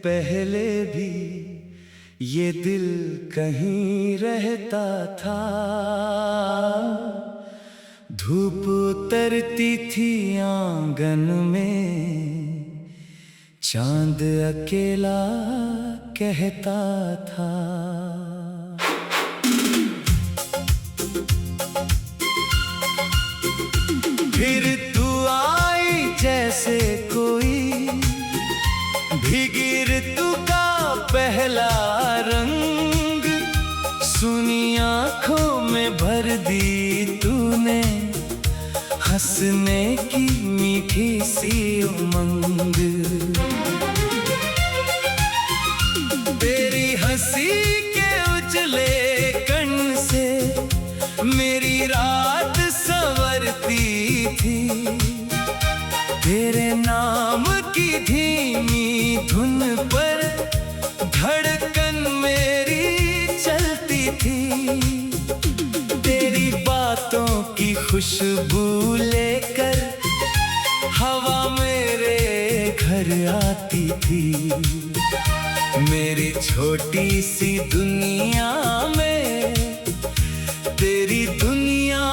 पहले भी ये दिल कहीं रहता था। धूप उतरती थी आंगन में, चांद अकेला कहता था। फिर तू आई जैसे कोई भीगी ऋतु का पहला रंग, सुनी आंखों में भर दी तूने हंसने की मीठी सी उमंग। तेरी हंसी के उजले कण से मेरी रात संवरती थी। तेरे नाम की धीमी धुन पर धड़कन मेरी चलती थी। तेरी बातों की खुशबू लेकर हवा मेरे घर आती थी। मेरी छोटी सी दुनिया में तेरी दुनिया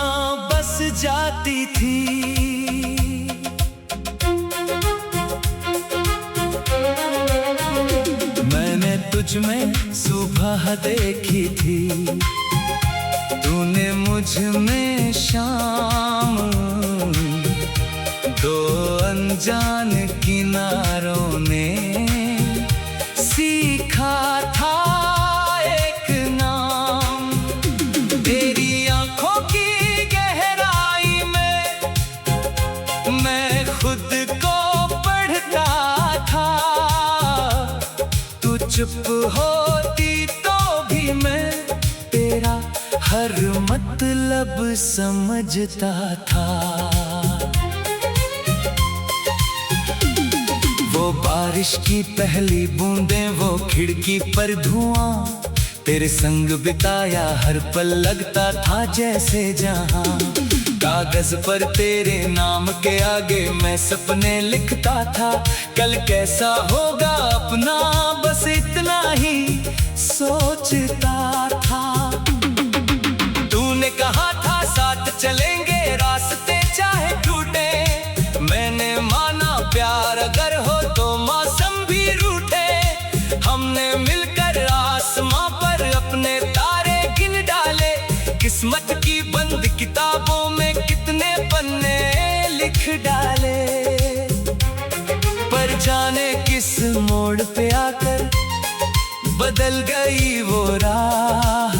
बस जाती थी। मैंने तुझ में सुबह देखी थी, तूने मुझ में शाम। दो अनजान किनारों ने सीखा था एक नाम। तेरी आंखों की गहराई में मैं खुद को पढ़ता था। तू चुप होती तो भी मैं तेरा हर मतलब समझता था। वो बारिश की पहली बूंदें, वो खिड़की पर धुआं, तेरे संग बिताया हर पल लगता था जैसे जहां। कागज पर तेरे नाम के आगे मैं सपने लिखता था। कल कैसा होगा अपना बस इतना ही सोचता था। तूने कहा था साथ चलेंगे रास्ते चाहे टूटे। मैंने माना प्यार अगर हो तो मौसम भी रूठे। हमने मिलकर आसमां पर अपने तारे गिन डाले। किस्मत की बंद किताबों में कितने पन्ने लिख डाले। पर जाने किस मोड़ पे आकर बदल गई वो राह।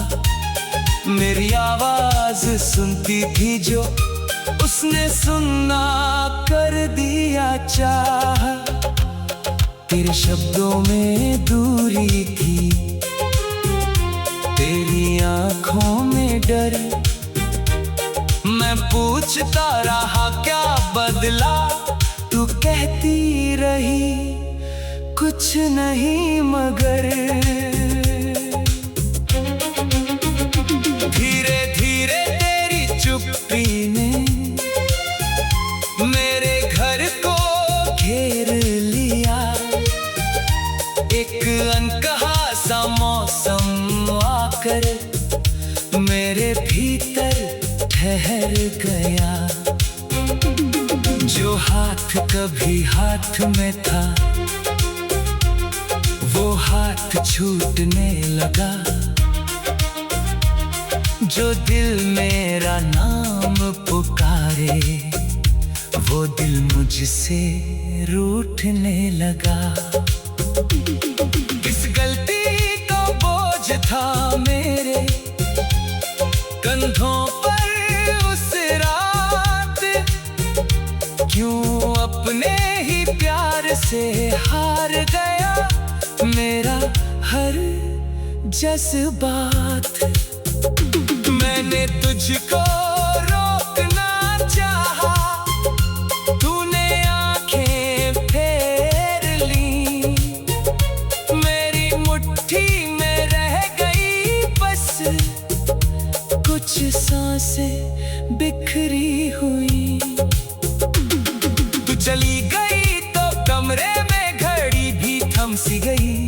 मेरी आवाज सुनती थी जो उसने सुनना कर दिया चाह। तेरे शब्दों में दूरी थी, तेरी आंखों में डर। मैं पूछता रहा क्या बदला, तू कहती रही कुछ नहीं मगर। धीरे धीरे तेरी चुप्पी ने मेरे घर को घेर लिया। एक अनकहा सा मौसम आकर मेरे भीतर ठहर गया। जो हाथ कभी हाथ में था वो हाथ छूटने लगा। जो दिल मेरा नाम पुकारे वो दिल मुझसे रूठने लगा। इस गलती का बोझ था मेरे कंधों पर उस रात। क्यों अपने ही प्यार से हार गया मेरा हर जज्बात। मैंने तुझको रोकना चाहा, तूने आंखें फेर ली। मेरी मुट्ठी में रह गई बस कुछ सांसें बिखरी हुई। तू चली गई तो कमरे में घड़ी भी थम कम सी गई,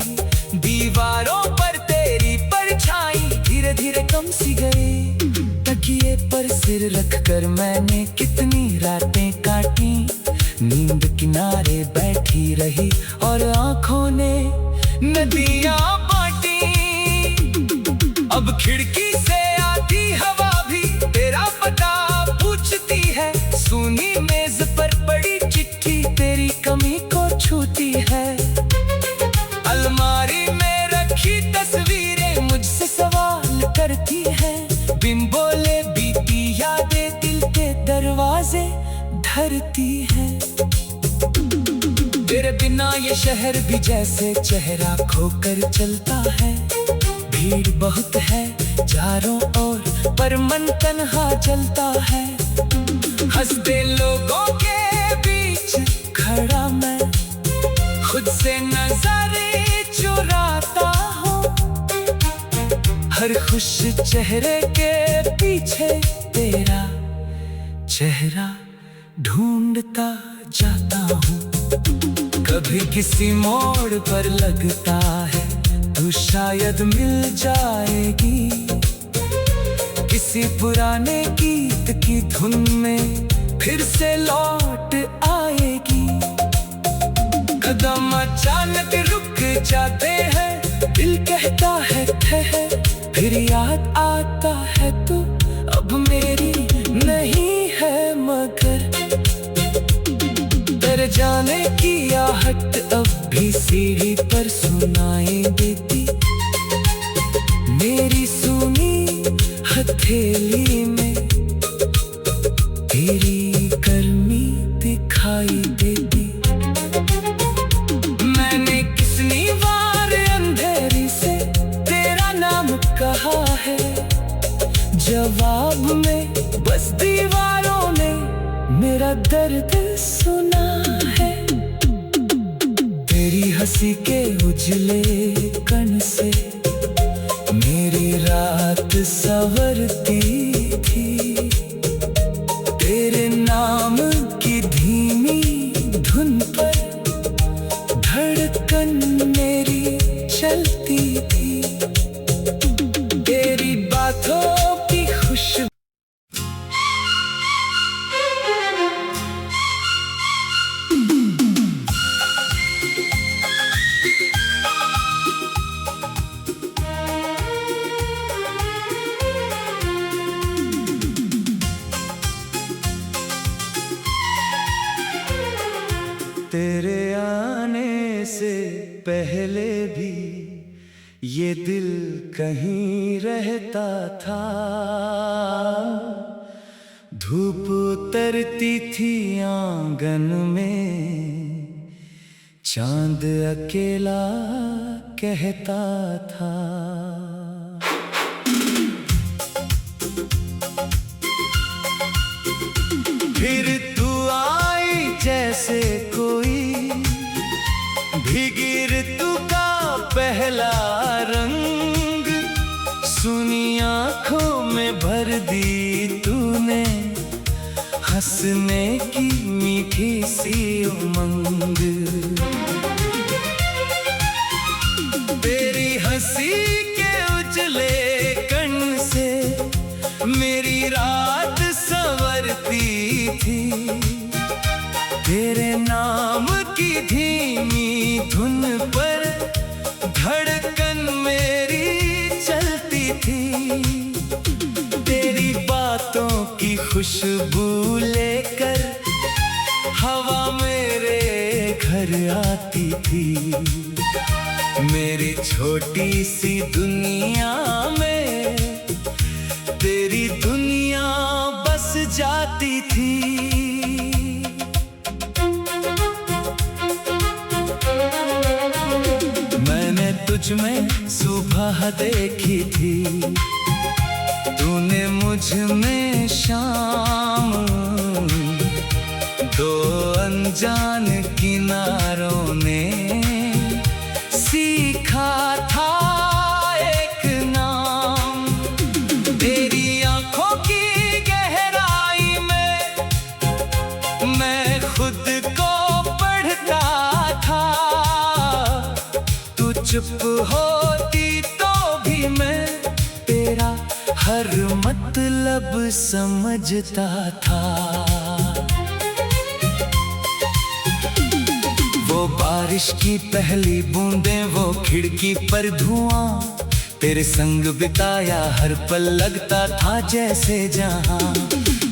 दीवारों पर तेरी परछाई धीरे धीरे कम सी गई। तकिए पर सिर रखकर मैंने कितनी रातें काटी, नींद किनारे बैठी रही और आंखों ने नदियां बांटी। अब खिड़की से आती हवा भी तेरा पता पूछती है, सुनी मेज पर पड़ी चिट्ठी तेरी कमी को छूती है। अलमारी में रखी तस्वीरें मुझसे सवाल करती है, बिन बोले बीती यादें दिल के दरवाजे धरती है। तेरे बिना ये शहर भी जैसे चेहरा खोकर चलता है, भीड़ बहुत है चारों ओर पर मन तन्हा चलता है। हंसते लोगों के बीच खड़ा मैं खुद से नजरें चुराता हूँ, हर खुश चेहरे के पीछे तेरा चेहरा ढूंढता जाता हूँ। कभी किसी मोड़ पर लगता है तू शायद मिल जाएगी, किसी पुराने गीत की धुन में फिर से लौट आएगी। कदम अचानक रुक जाते हैं, दिल कहता है ठहर, फिर याद आता है तू अब मेरी नहीं है मगर। डर जाने की आहट अब भी सीढ़ी पर सुनाई देती, मेरी सुनी हथेली में तेरी गर्मी दिखाई देती। मैंने कितनी बार अंधेरी से तेरा नाम कहा है, जवाब में बस दीवारों ने मेरा दर्द सुना है। तेरी हंसी के उजले कण से मेरी रात संवरती थी, तेरे नाम की धीमी धुन पर धड़कन मेरी चलती थी। तेरी बातों की खुशबू तेरे आने से पहले भी ये दिल कहीं रहता था। धूप उतरती थी आंगन में, चांद अकेला कहता था। फिर तू आई जैसे कोई भीगी ऋतु का पहला रंग, सुनी आंखों में भर दी तूने हंसने की मीठी सी उमंग। तेरी हंसी के उजले कण से मेरी रात संवरती थी, तेरे नाम की धीमी धुन पर धड़कन मेरी चलती थी। तेरी बातों की खुशबू लेकर हवा मेरे घर आती थी, मेरी छोटी सी दुनिया में तेरी दुनिया बस जाती थी। मैंने तुझ में सुबह देखी थी, तूने मुझ में शाम, दो अनजान किनारों ने सीखा था एक नाम। तेरी आंखों की गहराई में मैं खुद को पढ़ता था, चुप होती तो भी मैं तेरा हर मतलब समझता था। वो बारिश की पहली बूंदें, वो खिड़की पर धुआं, तेरे संग बिताया हर पल लगता था जैसे जहां।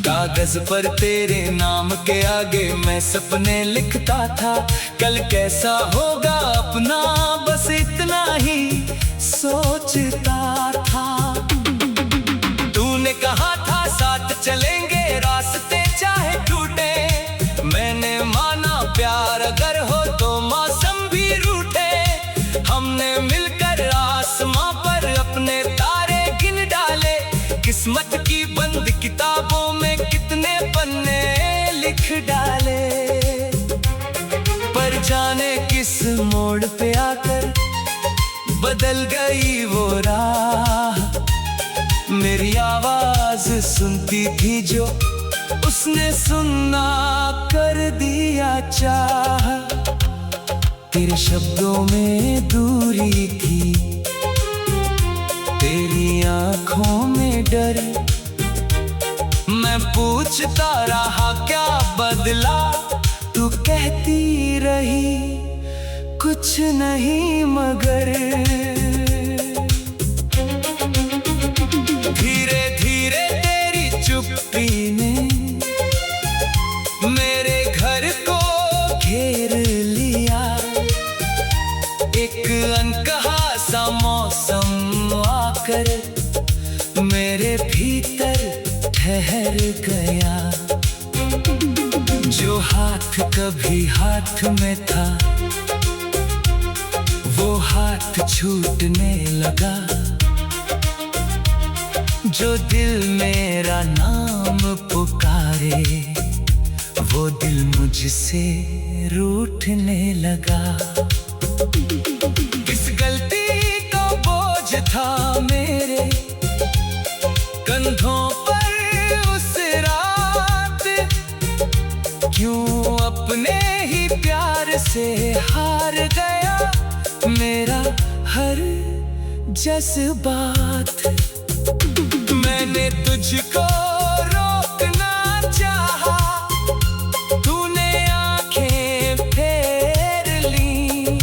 कागज पर तेरे नाम के आगे मैं सपने लिखता था, कल कैसा होगा अपना बस इतना ही सोचता था। तूने कहा था साथ चलेंगे रास्ते चाहे टूटे, मैंने माना प्यार अगर हो तो मौसम भी रूठे। हमने मिलकर आसमां पर अपने तारे गिन डाले, किस्मत की बंद किताबों में कितने पन्ने लिख डाले। पर जाने किस मोड़ पे आकर बदल गई वो राह, मेरी आवाज सुनती थी जो उसने सुनना कर दिया चाह। तेरे शब्दों में दूरी थी, तेरी आंखों में डर। मैं पूछता रहा क्या बदला, तू कहती रही कुछ नहीं मगर। धीरे धीरे तेरी चुप्पी ने मेरे घर को घेर लिया, एक अनकहा सा मौसम आकर मेरे भीतर ठहर गया। जो हाथ कभी हाथ में था वो हाथ छूटने लगा, जो दिल मेरा नाम पुकारे वो दिल मुझसे रूठने लगा। किस गलती का बोझ था मेरे कंधों पर उस रात, क्यों अपने ही प्यार से हार गया मेरा हर जज्बात। मैंने तुझको रोकना चाहा, तूने आंखें फेर ली,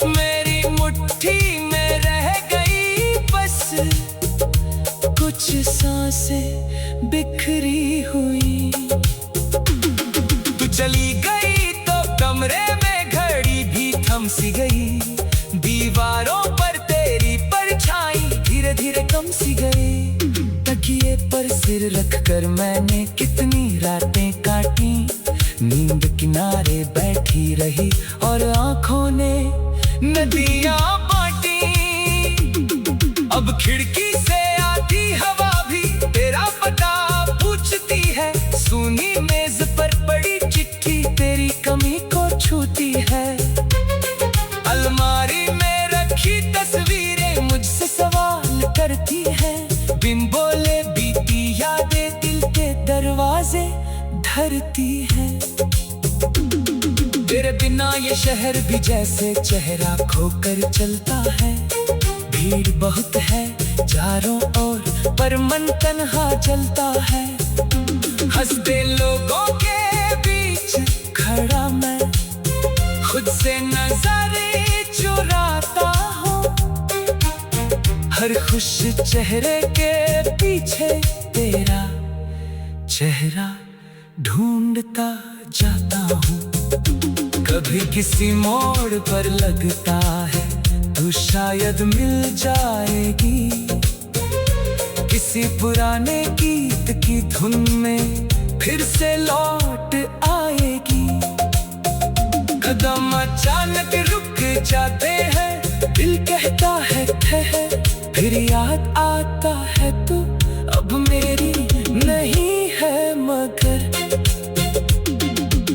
मेरी मुट्ठी में रह गई बस कुछ सांसें बिखरी हुई। तू चली गई तो कमरे में घड़ी भी थम सी गई, दीवारों पर तेरी परछाई धीरे धीरे कम सी गई। तकिए पर सिर रखकर मैंने कितनी रातें काटी, नींद किनारे बैठी रही और आंखों ने नदियां बांटी। अब खिड़की से आती हवा भी तेरा पता पूछती है, सुनी मेज पर पड़ी चिट्ठी तेरी कमी को छूती है। अलमारी में रखी तस्वीरें मुझसे सवाल करती है, बिन बोले बीती यादें दिल के दरवाजे धरती है। तेरे बिना ये शहर भी जैसे चेहरा खोकर चलता है, भीड़ बहुत है चारों ओर पर मन तन्हा चलता है। हंसते लोगों के बीच खड़ा मैं खुद से नजरें चुराता हूँ, हर खुश चेहरे के पीछे तेरा चेहरा ढूंढता जाता हूँ। कभी किसी मोड़ पर लगता है तू शायद मिल जाएगी, किसी पुराने गीत की धुन में फिर से लौट आएगी। कदम अचानक रुक जाते हैं, दिल कहता है ठहर, फिर याद आता है तू अब मेरी नहीं है मगर।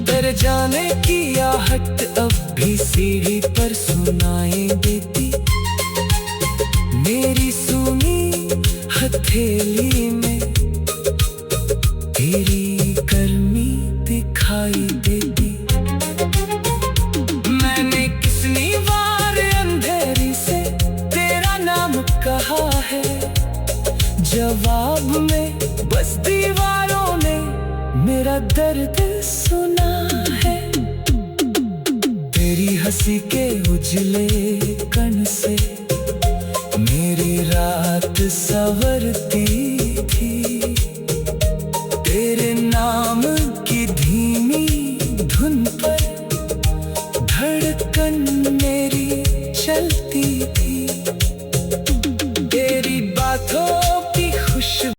तेरे जाने की आहट अब भी सीढ़ी पर सुनाई देती, मेरी सुनी हथेली में तेरी गर्मी दिखाई देती। मैंने कितनी बार अंधेरे में बस दीवारों ने मेरा दर्द सुना है। तेरी हंसी के उजले कण से मेरी रात संवरती